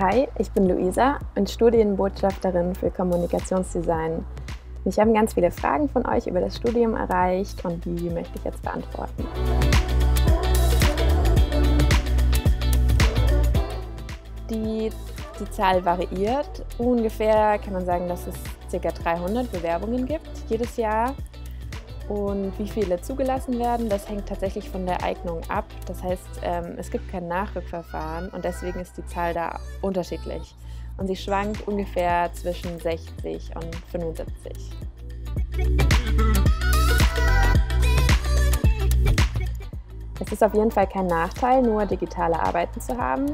Hi, ich bin Luisa und Studienbotschafterin für Kommunikationsdesign. Mich haben ganz viele Fragen von euch über das Studium erreicht und die möchte ich jetzt beantworten. Die Zahl variiert. Ungefähr kann man sagen, dass es ca. 300 Bewerbungen gibt jedes Jahr. Und wie viele zugelassen werden, das hängt tatsächlich von der Eignung ab. Das heißt, es gibt kein Nachrückverfahren und deswegen ist die Zahl da unterschiedlich. Und sie schwankt ungefähr zwischen 60 und 75. Es ist auf jeden Fall kein Nachteil, nur digitale Arbeiten zu haben.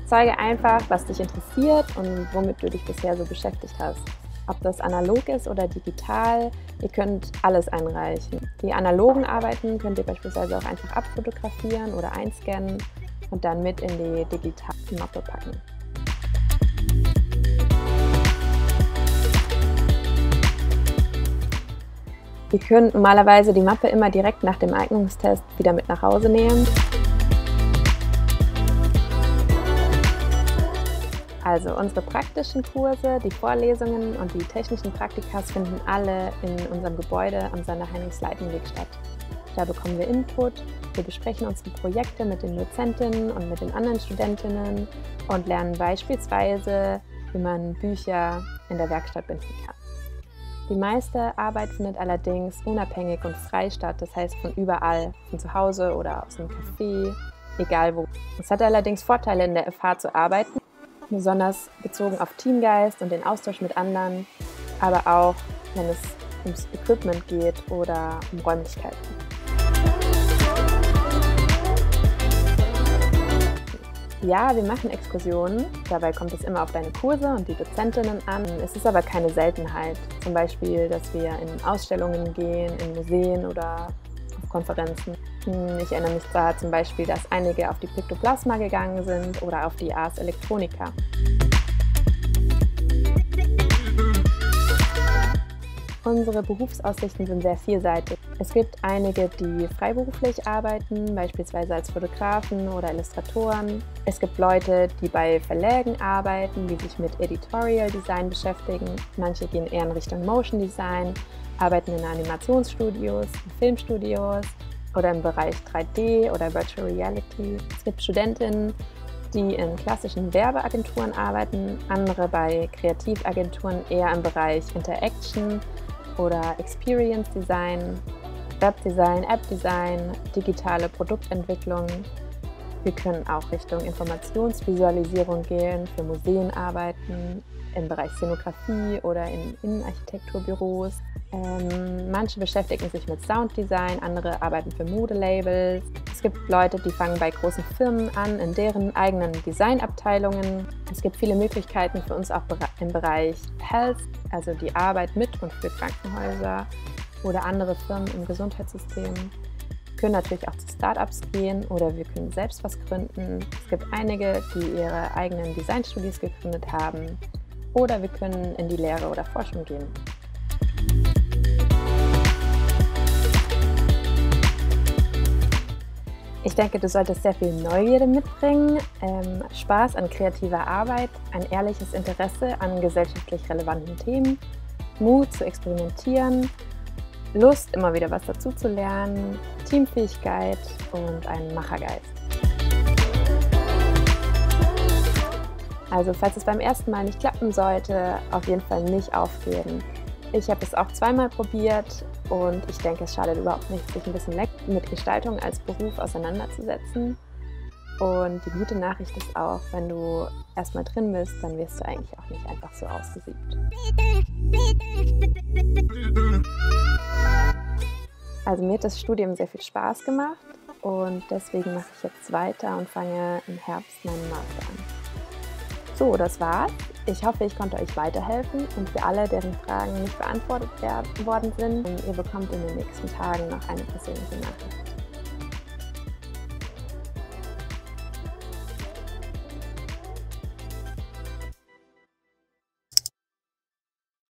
Zeige einfach, was dich interessiert und womit du dich bisher so beschäftigt hast. Ob das analog ist oder digital, ihr könnt alles einreichen. Die analogen Arbeiten könnt ihr beispielsweise auch einfach abfotografieren oder einscannen und dann mit in die digitale Mappe packen. Ihr könnt normalerweise die Mappe immer direkt nach dem Eignungstest wieder mit nach Hause nehmen. Also unsere praktischen Kurse, die Vorlesungen und die technischen Praktikas finden alle in unserem Gebäude am Sander-Heinrichs-Leitenweg statt. Da bekommen wir Input, wir besprechen unsere Projekte mit den Dozentinnen und mit den anderen Studentinnen und lernen beispielsweise, wie man Bücher in der Werkstatt binden kann. Die meiste Arbeit findet allerdings unabhängig und frei statt, das heißt von überall, von zu Hause oder aus einem Café, egal wo. Es hat allerdings Vorteile, in der FH zu arbeiten, besonders bezogen auf Teamgeist und den Austausch mit anderen, aber auch, wenn es ums Equipment geht oder um Räumlichkeiten. Ja, wir machen Exkursionen, dabei kommt es immer auf deine Kurse und die Dozentinnen an. Es ist aber keine Seltenheit, zum Beispiel, dass wir in Ausstellungen gehen, in Museen oder auf Konferenzen. Ich erinnere mich da zum Beispiel, dass einige auf die Pictoplasma gegangen sind oder auf die Ars Electronica. Unsere Berufsaussichten sind sehr vielseitig. Es gibt einige, die freiberuflich arbeiten, beispielsweise als Fotografen oder Illustratoren. Es gibt Leute, die bei Verlägen arbeiten, die sich mit Editorial Design beschäftigen. Manche gehen eher in Richtung Motion Design, arbeiten in Animationsstudios, in Filmstudios oder im Bereich 3D oder Virtual Reality. Es gibt Studentinnen, die in klassischen Werbeagenturen arbeiten, andere bei Kreativagenturen eher im Bereich Interaction oder Experience Design, Webdesign, App-Design, digitale Produktentwicklung. Wir können auch Richtung Informationsvisualisierung gehen, für Museen arbeiten, im Bereich Szenografie oder in Innenarchitekturbüros. Manche beschäftigen sich mit Sounddesign, andere arbeiten für Modelabels. Es gibt Leute, die fangen bei großen Firmen an, in deren eigenen Designabteilungen. Es gibt viele Möglichkeiten für uns auch im Bereich Health, also die Arbeit mit und für Krankenhäuser oder andere Firmen im Gesundheitssystem. Wir können natürlich auch zu Startups gehen oder wir können selbst was gründen. Es gibt einige, die ihre eigenen Designstudios gegründet haben. Oder wir können in die Lehre oder Forschung gehen. Ich denke, du solltest sehr viel Neugierde mitbringen, Spaß an kreativer Arbeit, ein ehrliches Interesse an gesellschaftlich relevanten Themen, Mut zu experimentieren, Lust, immer wieder was dazu zu lernen, Teamfähigkeit und einen Machergeist. Also falls es beim ersten Mal nicht klappen sollte, auf jeden Fall nicht aufgeben. Ich habe es auch zweimal probiert und ich denke, es schadet überhaupt nicht, sich ein bisschen mit Gestaltung als Beruf auseinanderzusetzen. Und die gute Nachricht ist auch, wenn du erstmal drin bist, dann wirst du eigentlich auch nicht einfach so ausgesiebt. Also mir hat das Studium sehr viel Spaß gemacht und deswegen mache ich jetzt weiter und fange im Herbst meinen Master an. So, das war's. Ich hoffe, ich konnte euch weiterhelfen und für alle, deren Fragen nicht beantwortet worden sind, ihr bekommt in den nächsten Tagen noch eine persönliche Nachricht.